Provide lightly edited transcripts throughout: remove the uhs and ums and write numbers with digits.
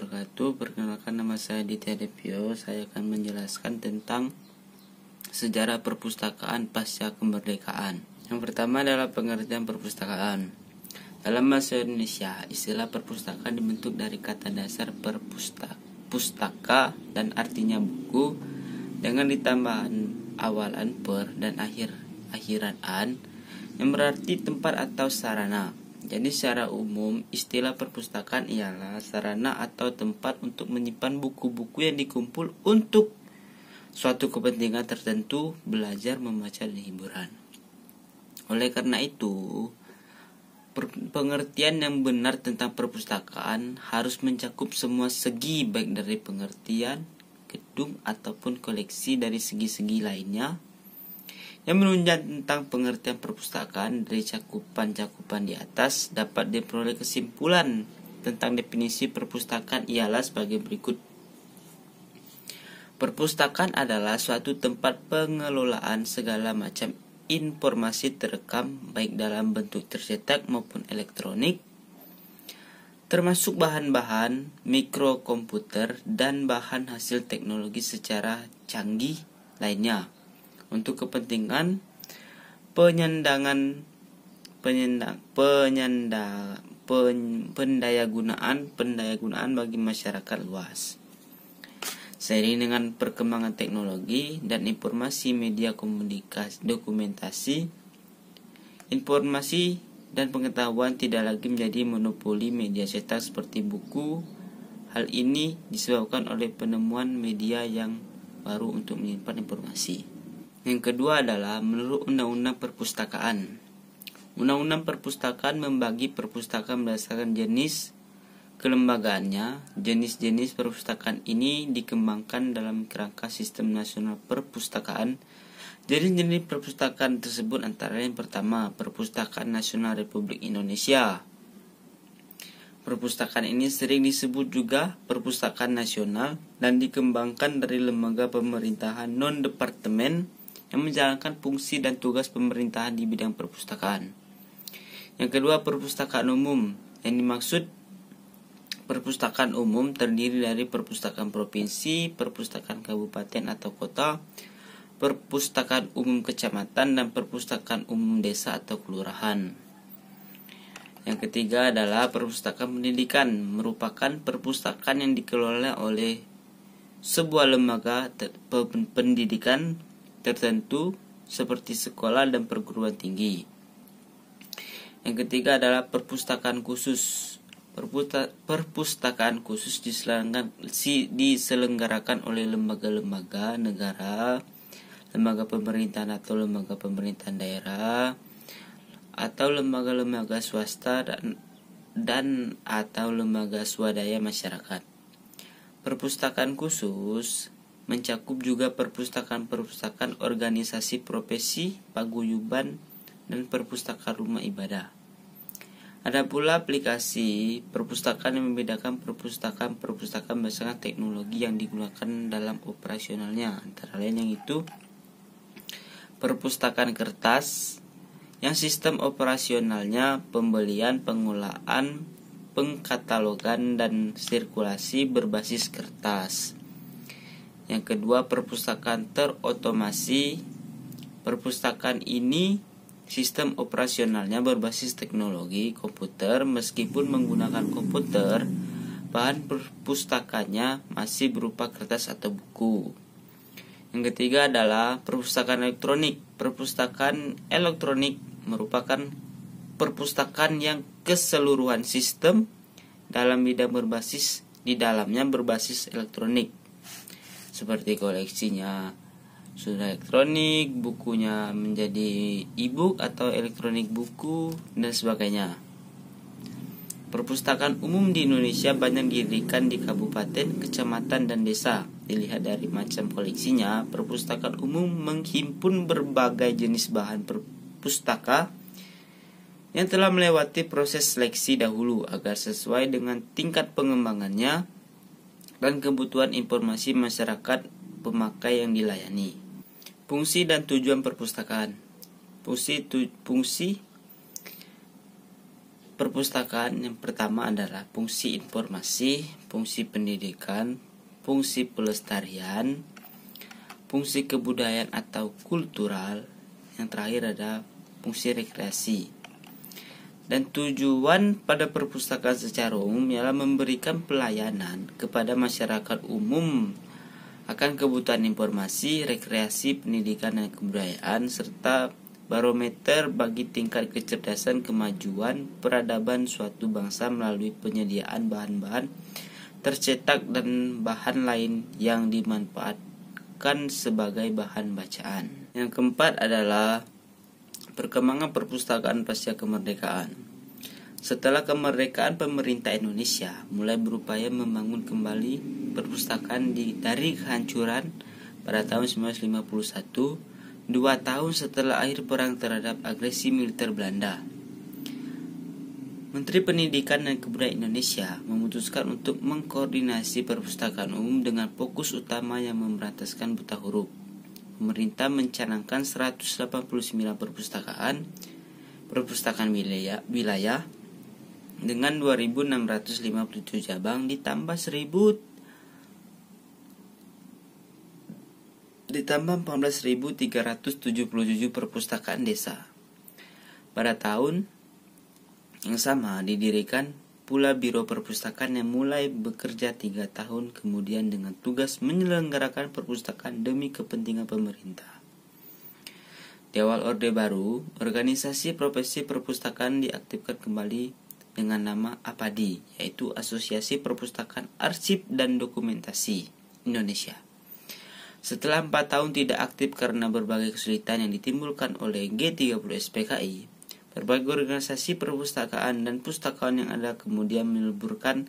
wabarakatuh. Perkenalkan, nama saya Ditya Devio. Saya akan menjelaskan tentang sejarah perpustakaan pasca kemerdekaan. Yang pertama adalah pengertian perpustakaan. Dalam bahasa Indonesia, istilah perpustakaan dibentuk dari kata dasar pustaka dan artinya buku dengan ditambahan awalan per dan akhiran an yang berarti tempat atau sarana. Jadi secara umum istilah perpustakaan ialah sarana atau tempat untuk menyimpan buku-buku yang dikumpul untuk suatu kepentingan tertentu, belajar, membaca, dan hiburan. Oleh karena itu, pengertian yang benar tentang perpustakaan harus mencakup semua segi, baik dari pengertian, gedung, ataupun koleksi dari segi-segi lainnya. Yang menunjang tentang pengertian perpustakaan dari cakupan-cakupan di atas dapat diperoleh kesimpulan tentang definisi perpustakaan ialah sebagai berikut. Perpustakaan adalah suatu tempat pengelolaan segala macam informasi terekam baik dalam bentuk tercetak maupun elektronik, termasuk bahan-bahan mikrokomputer dan bahan hasil teknologi secara canggih lainnya, untuk kepentingan pendayagunaan bagi masyarakat luas. Seiring dengan perkembangan teknologi dan informasi media komunikasi, dokumentasi, informasi dan pengetahuan tidak lagi menjadi monopoli media cetak seperti buku. Hal ini disebabkan oleh penemuan media yang baru untuk menyimpan informasi. Yang kedua adalah menurut Undang-Undang Perpustakaan. Undang-Undang Perpustakaan membagi perpustakaan berdasarkan jenis kelembagaannya. Jenis-jenis perpustakaan ini dikembangkan dalam kerangka Sistem Nasional Perpustakaan. Jenis-jenis perpustakaan tersebut antara yang pertama, Perpustakaan Nasional Republik Indonesia. Perpustakaan ini sering disebut juga Perpustakaan Nasional dan dikembangkan dari lembaga pemerintahan non-departemen yang menjalankan fungsi dan tugas pemerintahan di bidang perpustakaan. Yang kedua, perpustakaan umum. Yang dimaksud perpustakaan umum terdiri dari perpustakaan provinsi, perpustakaan kabupaten atau kota, perpustakaan umum kecamatan, dan perpustakaan umum desa atau kelurahan. Yang ketiga adalah perpustakaan pendidikan, merupakan perpustakaan yang dikelola oleh sebuah lembaga pendidikan tertentu seperti sekolah dan perguruan tinggi. Yang ketiga adalah perpustakaan khusus. Perpustakaan khusus diselenggarakan oleh lembaga-lembaga negara, lembaga pemerintahan atau lembaga pemerintahan daerah, atau lembaga-lembaga swasta dan atau lembaga swadaya masyarakat. Perpustakaan khusus mencakup juga perpustakaan organisasi profesi, paguyuban, dan perpustakaan rumah ibadah. Ada pula aplikasi perpustakaan yang membedakan perpustakaan berdasarkan teknologi yang digunakan dalam operasionalnya, antara lain yang itu perpustakaan kertas yang sistem operasionalnya pembelian, pengolahan, pengkatalogan, dan sirkulasi berbasis kertas. Yang kedua, perpustakaan terotomasi. Perpustakaan ini sistem operasionalnya berbasis teknologi komputer. Meskipun menggunakan komputer, bahan perpustakaannya masih berupa kertas atau buku. Yang ketiga adalah perpustakaan elektronik. Perpustakaan elektronik merupakan perpustakaan yang keseluruhan sistem dalam bidang di dalamnya berbasis elektronik, seperti koleksinya sudah elektronik, bukunya menjadi e-book atau elektronik buku, dan sebagainya. Perpustakaan umum di Indonesia banyak didirikan di kabupaten, kecamatan, dan desa. Dilihat dari macam koleksinya, perpustakaan umum menghimpun berbagai jenis bahan perpustaka yang telah melewati proses seleksi dahulu agar sesuai dengan tingkat pengembangannya dan kebutuhan informasi masyarakat pemakai yang dilayani. Fungsi dan tujuan perpustakaan. Fungsi perpustakaan yang pertama adalah fungsi informasi, fungsi pendidikan, fungsi pelestarian, fungsi kebudayaan atau kultural, yang terakhir ada fungsi rekreasi. Dan tujuan pada perpustakaan secara umum ialah memberikan pelayanan kepada masyarakat umum akan kebutuhan informasi, rekreasi, pendidikan dan kebudayaan, serta barometer bagi tingkat kecerdasan, kemajuan, peradaban suatu bangsa melalui penyediaan bahan-bahan tercetak dan bahan lain yang dimanfaatkan sebagai bahan bacaan. Yang keempat adalah perkembangan perpustakaan pasca kemerdekaan. Setelah kemerdekaan, pemerintah Indonesia mulai berupaya membangun kembali perpustakaan dari kehancuran pada tahun 1951, 2 tahun setelah akhir perang terhadap agresi militer Belanda. Menteri Pendidikan dan Kebudayaan Indonesia memutuskan untuk mengkoordinasi perpustakaan umum dengan fokus utama yang memberantaskan buta huruf. Pemerintah mencanangkan 189 perpustakaan wilayah dengan 2.657 cabang ditambah 14.377 perpustakaan desa. Pada tahun yang sama didirikan pula Biro Perpustakaan yang mulai bekerja 3 tahun kemudian dengan tugas menyelenggarakan perpustakaan demi kepentingan pemerintah. Di awal Orde Baru, organisasi profesi perpustakaan diaktifkan kembali dengan nama APADI, yaitu Asosiasi Perpustakaan Arsip dan Dokumentasi Indonesia. Setelah 4 tahun tidak aktif karena berbagai kesulitan yang ditimbulkan oleh G30 SPKI, berbagai organisasi perpustakaan dan pustakawan yang ada kemudian meleburkan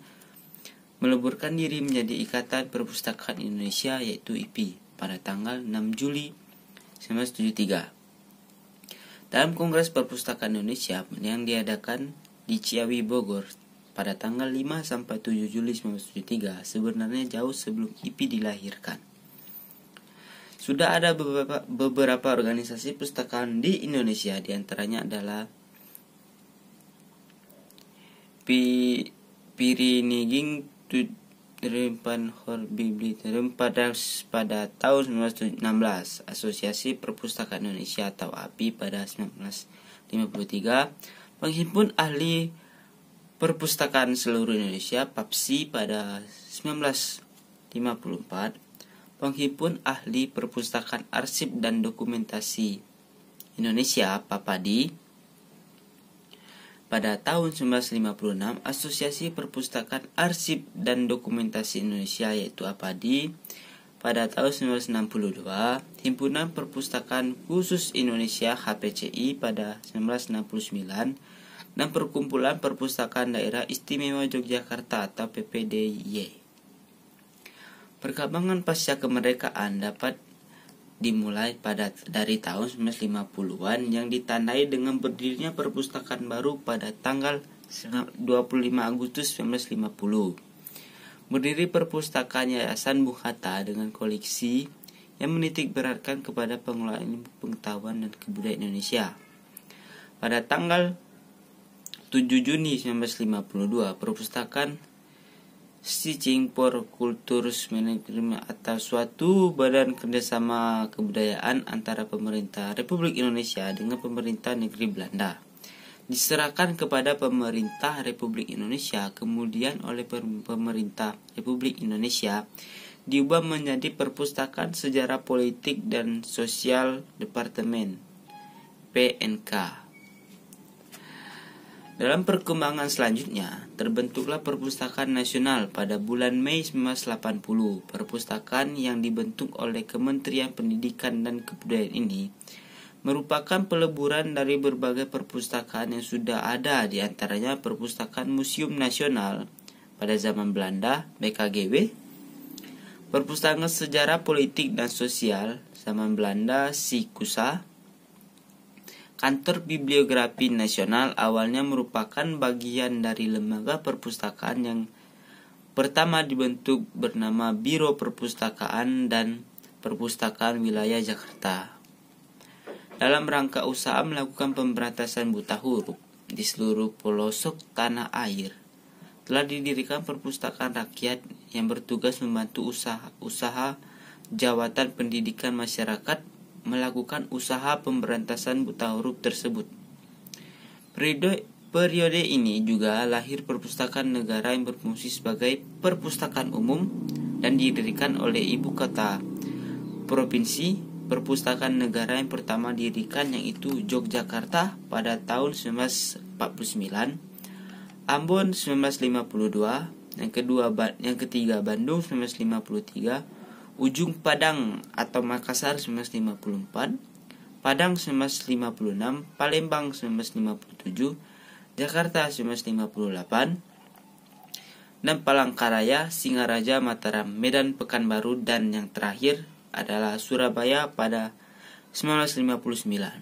diri menjadi Ikatan Perpustakaan Indonesia, yaitu IPI, pada tanggal 6 Juli 1973. Dalam Kongres Perpustakaan Indonesia yang diadakan di Ciawi, Bogor pada tanggal 5-7 Juli 1973, sebenarnya jauh sebelum IPI dilahirkan. Sudah ada beberapa organisasi perpustakaan di Indonesia, diantaranya adalah Piriniging Tudrepan Horbibliterum pada tahun 1916, Asosiasi Perpustakaan Indonesia atau API pada 1953, Penghimpun Ahli Perpustakaan Seluruh Indonesia PAPSI pada 1954, Penghimpun Ahli Perpustakaan Arsip dan Dokumentasi Indonesia PAPADI pada tahun 1956, Asosiasi Perpustakaan Arsip dan Dokumentasi Indonesia yaitu APADI pada tahun 1962, Himpunan Perpustakaan Khusus Indonesia HPCI pada 1969, dan Perkumpulan Perpustakaan Daerah Istimewa Yogyakarta atau PPDY. Perkembangan pasca kemerdekaan dapat dimulai dari tahun 1950-an yang ditandai dengan berdirinya perpustakaan baru pada tanggal 25 Agustus 1950. Berdiri perpustakaan Yayasan Bung Hatta dengan koleksi yang menitik beratkan kepada pengelolaan pengetahuan dan kebudayaan Indonesia. Pada tanggal 7 Juni 1952, perpustakaan Stichting for Kulturs Management atau suatu badan kerjasama kebudayaan antara pemerintah Republik Indonesia dengan pemerintah negeri Belanda diserahkan kepada pemerintah Republik Indonesia, kemudian oleh pemerintah Republik Indonesia diubah menjadi Perpustakaan Sejarah Politik dan Sosial Departemen PNK. Dalam perkembangan selanjutnya, terbentuklah Perpustakaan Nasional pada bulan Mei 1980. Perpustakaan yang dibentuk oleh Kementerian Pendidikan dan Kebudayaan ini merupakan peleburan dari berbagai perpustakaan yang sudah ada, di antaranya Perpustakaan Museum Nasional pada zaman Belanda BKGB, Perpustakaan Sejarah Politik dan Sosial zaman Belanda SIKUSA. Kantor Bibliografi Nasional awalnya merupakan bagian dari lembaga perpustakaan yang pertama dibentuk bernama Biro Perpustakaan dan Perpustakaan Wilayah Jakarta dalam rangka usaha melakukan pemberantasan buta huruf. di seluruh pelosok tanah air. Telah didirikan perpustakaan rakyat yang bertugas membantu usaha Jabatan Pendidikan Masyarakat melakukan usaha pemberantasan buta huruf tersebut. Periode ini juga lahir perpustakaan negara yang berfungsi sebagai perpustakaan umum dan didirikan oleh ibu kota provinsi. Perpustakaan negara yang pertama didirikan yaitu Yogyakarta pada tahun 1949, Ambon 1952, yang ketiga Bandung 1953, Ujung Padang atau Makassar 1954, Padang 1956, Palembang 1957, Jakarta 1958, dan Palangkaraya, Singaraja, Mataram, Medan, Pekanbaru, dan yang terakhir adalah Surabaya pada 1959.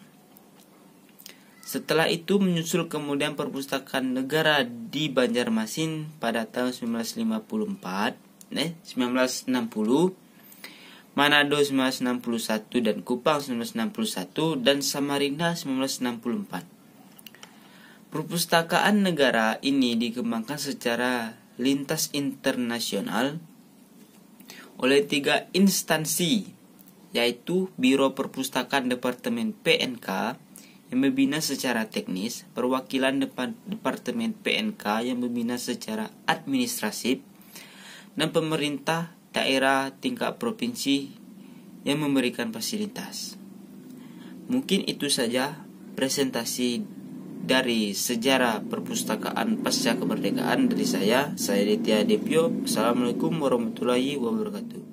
Setelah itu menyusul kemudian perpustakaan negara di Banjarmasin pada tahun 1960, Manado 1961 dan Kupang 1961 dan Samarinda 1964. Perpustakaan negara ini dikembangkan secara lintas internasional oleh 3 instansi, yaitu Biro Perpustakaan Departemen PNK yang membina secara teknis, Perwakilan Departemen PNK yang membina secara administratif, dan pemerintah daerah tingkat provinsi yang memberikan fasilitas. Mungkin itu saja presentasi dari sejarah perpustakaan pasca kemerdekaan dari saya Ditya Depyo. Assalamualaikum warahmatullahi wabarakatuh.